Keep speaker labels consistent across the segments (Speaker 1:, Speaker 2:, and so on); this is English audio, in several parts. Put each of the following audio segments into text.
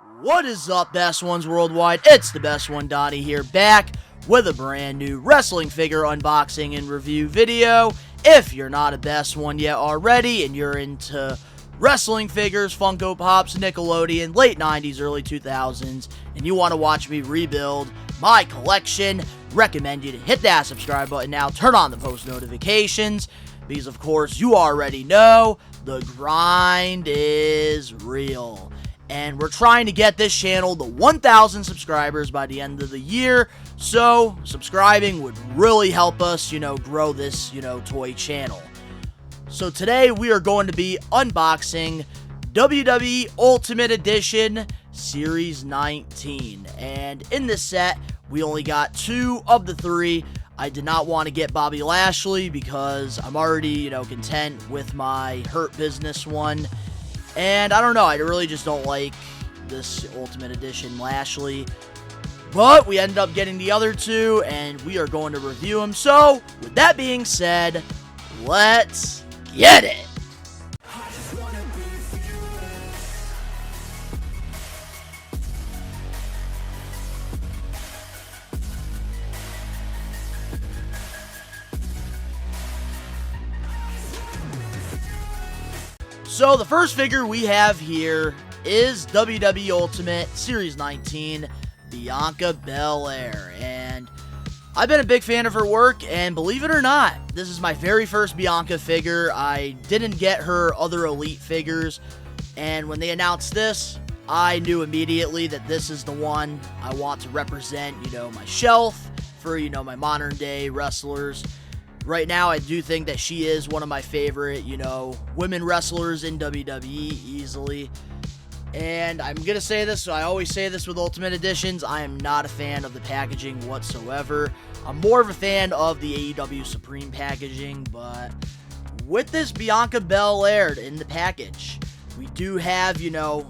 Speaker 1: What is up, Best Ones Worldwide? It's the Best One Donnie here, back with a brand new wrestling figure unboxing and review video. If you're not a Best One yet already and you're into wrestling figures, Funko Pops, Nickelodeon, late 90s, early 2000s, and you want to watch me rebuild my collection, recommend you to hit that subscribe button now, turn on the post notifications, because of course you already know the grind is real. And we're trying to get this channel to 1,000 subscribers by the end of the year. So, subscribing would really help us, grow this, toy channel. So today we are going to be unboxing WWE Ultimate Edition Series 19. And in this set, we only got 2 of the 3. I did not want to get Bobby Lashley because I'm already, content with my Hurt Business one. And I don't know, I really just don't like this Ultimate Edition Lashley. But we ended up getting the other 2, and we are going to review them. So, with that being said, let's get it! So, the first figure we have here is WWE Ultimate Series 19, Bianca Belair. And I've been a big fan of her work, and believe it or not, this is my very first Bianca figure. I didn't get her other Elite figures, and when they announced this, I knew immediately that this is the one I want to represent, my shelf for, my modern day wrestlers. Right now, I do think that she is one of my favorite, women wrestlers in WWE easily. And I'm going to say this, so I always say this with Ultimate Editions, I am not a fan of the packaging whatsoever. I'm more of a fan of the AEW Supreme packaging, but with this Bianca Belair in the package, we do have, an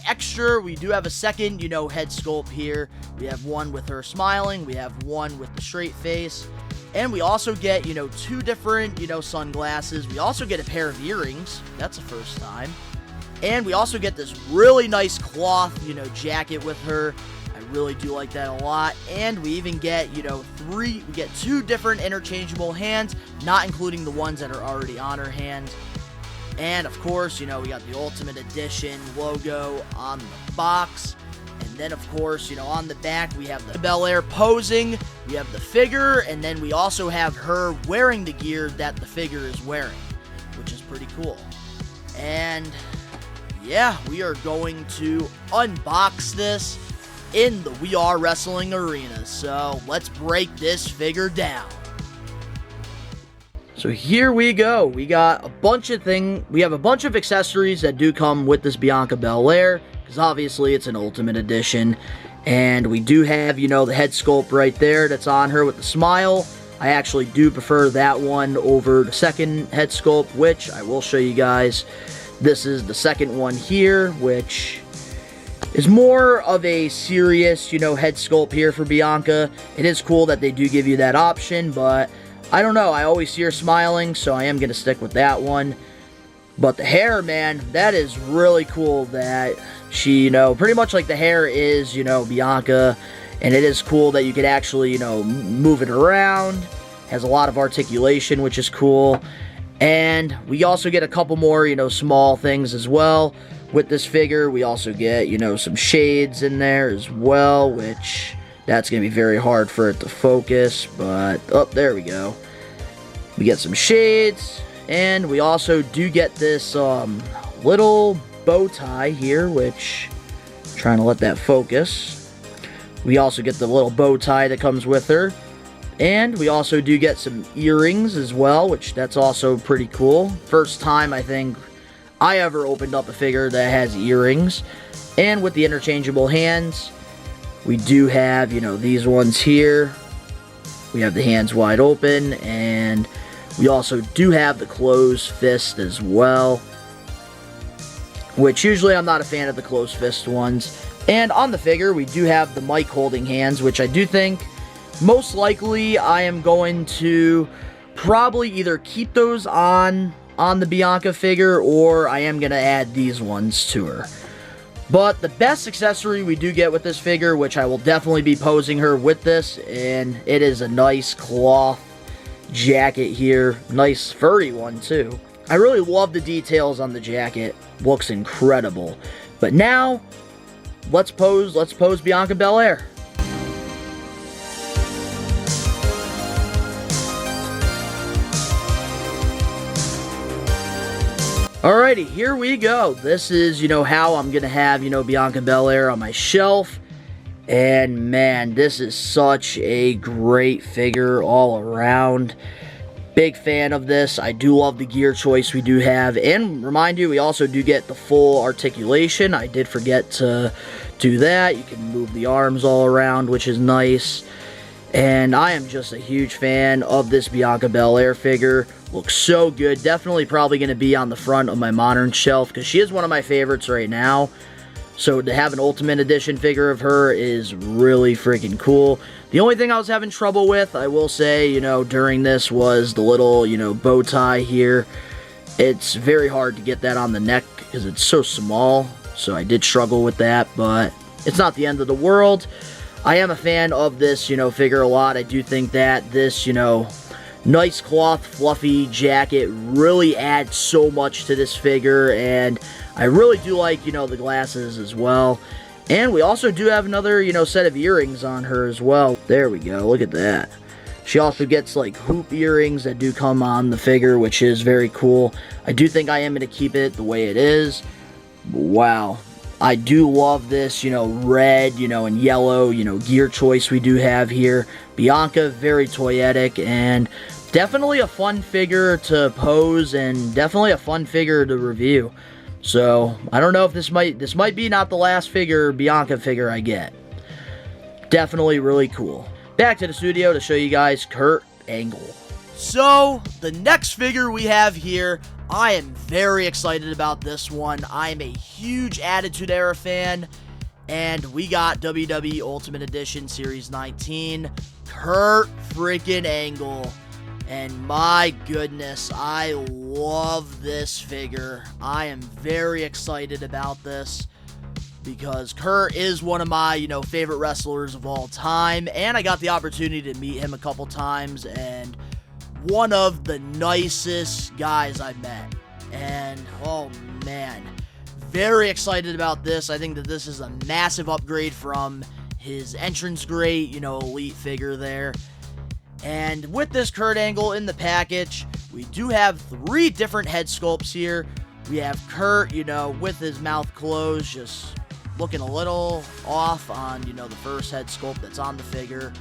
Speaker 1: extra, we do have a second, head sculpt here. We have one with her smiling, we have one with the straight face. And we also get, 2 different, sunglasses. We also get a pair of earrings. That's the first time. And we also get this really nice cloth, jacket with her. I really do like that a lot. And we even get, we get 2 different interchangeable hands, not including the ones that are already on her hand. And, of course, we got the Ultimate Edition logo on the box. And then, of course, on the back, we have the Belair posing, we have the figure, and then we also have her wearing the gear that the figure is wearing, which is pretty cool. And, yeah, we are going to unbox this in the We Are Wrestling Arena. So, let's break this figure down. So here we go. We got a bunch of we have a bunch of accessories that do come with this Bianca Belair, because obviously it's an Ultimate Edition. And we do have, the head sculpt right there that's on her with the smile. I actually do prefer that one over the second head sculpt, which I will show you guys. This is the second one here, which is more of a serious, head sculpt here for Bianca. It is cool that they do give you that option, but I don't know, I always see her smiling, so I am going to stick with that one. But the hair, man, that is really cool that she, pretty much like the hair is, Bianca. And it is cool that you could actually, move it around. Has a lot of articulation, which is cool. And we also get a couple more, small things as well. With this figure, we also get, some shades in there as well, which that's going to be very hard for it to focus. But, oh, there we go. We get some shades. And we also do get this little bow tie here, which I'm trying to let that focus. We also get the little bow tie that comes with her. And we also do get some earrings as well, which that's also pretty cool. First time I think I ever opened up a figure that has earrings. And with the interchangeable hands, we do have, these ones here. We have the hands wide open, and we also do have the closed fist as well, which usually I'm not a fan of the closed fist ones. And on the figure, we do have the mic holding hands, which I do think most likely I am going to probably either keep those on the Bianca figure, or I am going to add these ones to her. But the best accessory we do get with this figure, which I will definitely be posing her with this, and it is a nice cloth jacket here. Nice furry one too. I really love the details on the jacket. Looks incredible. But now, let's pose Bianca Belair. Alrighty, here we go. This is, how I'm going to have, Bianca Belair on my shelf. And man, this is such a great figure all around. Big fan of this. I do love the gear choice we do have. And remind you, we also do get the full articulation. I did forget to do that. You can move the arms all around, which is nice. And I am just a huge fan of this Bianca Belair figure. Looks so good. Definitely probably going to be on the front of my modern shelf because she is one of my favorites right now. So to have an Ultimate Edition figure of her is really freaking cool. The only thing I was having trouble with, I will say, during this was the little, bow tie here. It's very hard to get that on the neck because it's so small. So I did struggle with that, but it's not the end of the world. I am a fan of this, figure a lot. I do think that this, nice cloth, fluffy jacket really adds so much to this figure, and I really do like, the glasses as well. And we also do have another, set of earrings on her as well. There we go, look at that. She also gets, like, hoop earrings that do come on the figure, which is very cool. I do think I am going to keep it the way it is. Wow. I do love this, red, and yellow, gear choice we do have here. Bianca, very toyetic, and definitely a fun figure to pose, and definitely a fun figure to review. So, I don't know if this might be not the last Bianca figure I get. Definitely really cool. Back to the studio to show you guys Kurt Angle. So, the next figure we have here, I am very excited about this one. I am a huge Attitude Era fan, and we got WWE Ultimate Edition Series 19, Kurt freaking Angle. And my goodness, I love this figure. I am very excited about this because Kurt is one of my, favorite wrestlers of all time, and I got the opportunity to meet him a couple times, and one of the nicest guys I've met. And, oh man, very excited about this. I think that this is a massive upgrade from his entrance great, elite figure there. And with this Kurt Angle in the package, we do have 3 different head sculpts here. We have Kurt, with his mouth closed, just looking a little off on, the first head sculpt that's on the figure.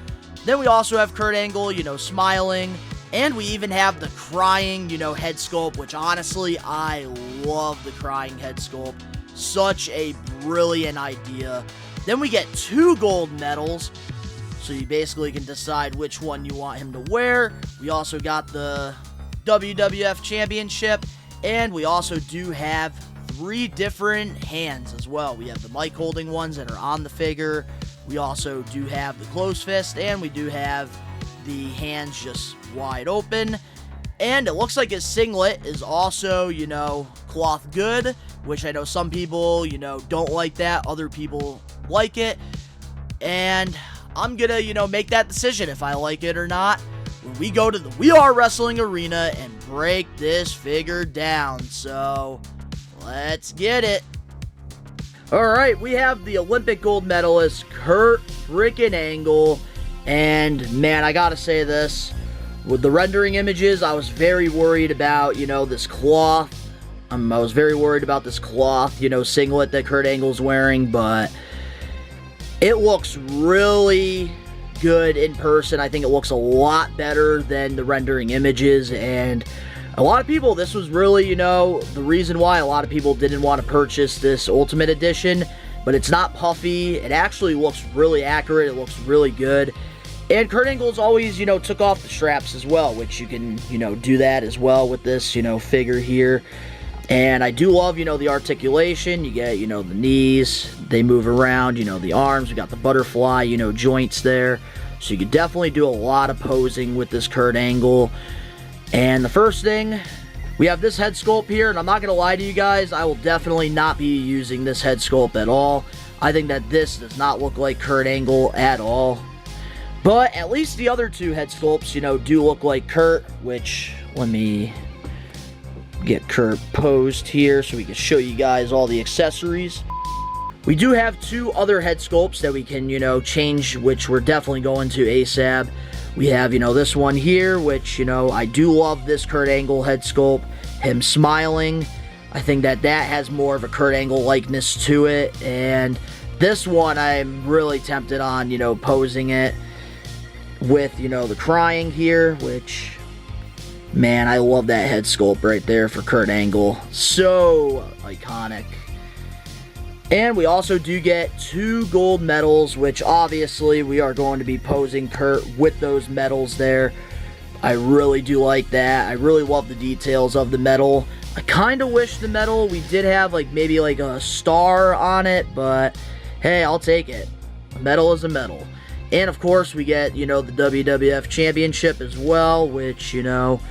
Speaker 1: Then we also have Kurt Angle, smiling. And we even have the crying, head sculpt, which honestly, I love the crying head sculpt. Such a brilliant idea. Then we get 2 gold medals. So you basically can decide which one you want him to wear. We also got the WWF Championship. And we also do have 3 different hands as well. We have the mic holding ones that are on the figure. We also do have the closed fist. And we do have the hands just wide open. And it looks like his singlet is also, cloth good. Which I know some people, don't like that. Other people like it. And I'm gonna, make that decision if I like it or not when we go to the We Are Wrestling Arena and break this figure down. So, let's get it. Alright, we have the Olympic gold medalist, Kurt freaking Angle. And, man, I gotta say this. With the rendering images, I was very worried about, this cloth. I was very worried about this cloth, singlet that Kurt Angle's wearing, but it looks really good in person. I think it looks a lot better than the rendering images, and a lot of people, this was really, the reason why a lot of people didn't want to purchase this Ultimate Edition, but it's not puffy. It actually looks really accurate. It looks really good. And Kurt Angle's always, took off the straps as well, which you can, do that as well with this, figure here. And I do love, the articulation. You get, the knees, they move around, the arms. We got the butterfly, joints there. So you could definitely do a lot of posing with this Kurt Angle. And the first thing We have this head sculpt here, and I'm not going to lie to you guys, I will definitely not be using this head sculpt at all. I think that this does not look like Kurt Angle at all. But at least the other two head sculpts, you know, do look like Kurt, which, let me get Kurt posed here so we can show you guys all the accessories. We do have two other head sculpts that we can, you know, change, which we're definitely going to ASAP. We have, you know, this one here, which, you know, I do love this Kurt Angle head sculpt. Him smiling. I think that that has more of a Kurt Angle likeness to it. And this one, I'm really tempted on, you know, posing it with, you know, the crying here, which, man, I love that head sculpt right there for Kurt Angle. So iconic. And we also do get 2 gold medals, which obviously we are going to be posing Kurt with those medals there. I really do like that. I really love the details of the medal. I kind of wish the medal, we did have like maybe like a star on it, but hey, I'll take it. A medal is a medal. And of course we get, you know, the WWF Championship as well, which, you know,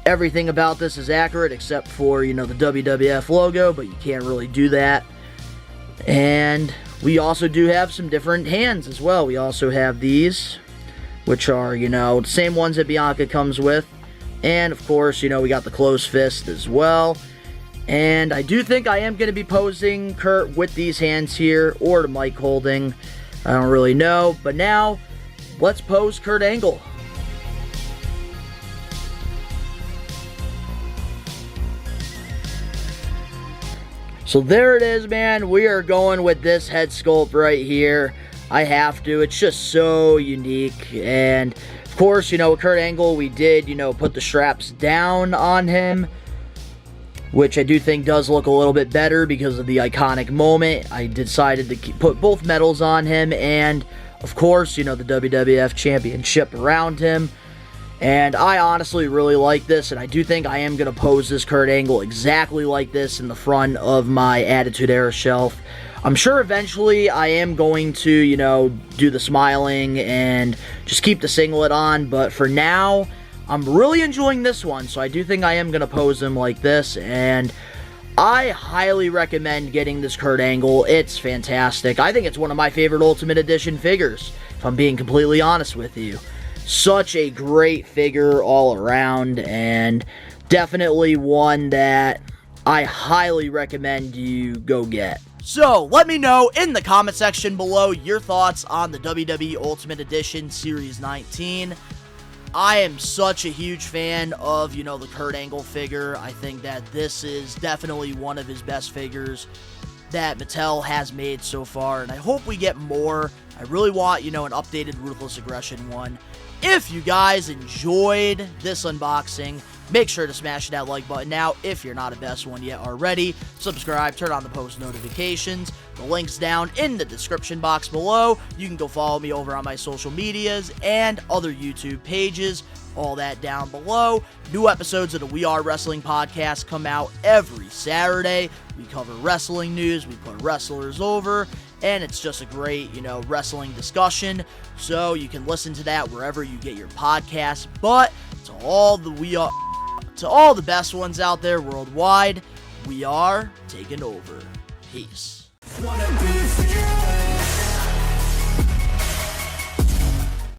Speaker 1: everything about this is accurate except for, you know, the WWF logo, but you can't really do that. And we also do have some different hands as well. We also have these, which are, you know, the same ones that Bianca comes with. And, of course, you know, we got the closed fist as well. And I do think I am going to be posing Kurt with these hands here, or the mic holding. I don't really know. But now, let's pose Kurt Angle. So there it is, man. We are going with this head sculpt right here. I have to. It's just so unique. And, of course, you know, with Kurt Angle, we did, you know, put the straps down on him, which I do think does look a little bit better because of the iconic moment. I decided to put both medals on him and, of course, you know, the WWF Championship around him. And I honestly really like this, and I do think I am going to pose this Kurt Angle exactly like this in the front of my Attitude Era shelf. I'm sure eventually I am going to, you know, do the smiling and just keep the singlet on, but for now, I'm really enjoying this one, so I do think I am going to pose him like this, and I highly recommend getting this Kurt Angle. It's fantastic. I think it's one of my favorite Ultimate Edition figures, if I'm being completely honest with you. Such a great figure all around, and definitely one that I highly recommend you go get. So, let me know in the comment section below your thoughts on the WWE Ultimate Edition Series 19. I am such a huge fan of, you know, the Kurt Angle figure. I think that this is definitely one of his best figures that Mattel has made so far, and I hope we get more. I really want, you know, an updated Ruthless Aggression one. If you guys enjoyed this unboxing, make sure to smash that like button now. If you're not a best one yet already, subscribe, turn on the post notifications. The link's down in the description box below. You can go follow me over on my social medias and other YouTube pages. All that down below. New episodes of the We Are Wrestling podcast come out every Saturday. We cover wrestling news, we put wrestlers over, and it's just a great, you know, wrestling discussion. So you can listen to that wherever you get your podcasts. But to all the best ones out there worldwide, we are taking over. Peace.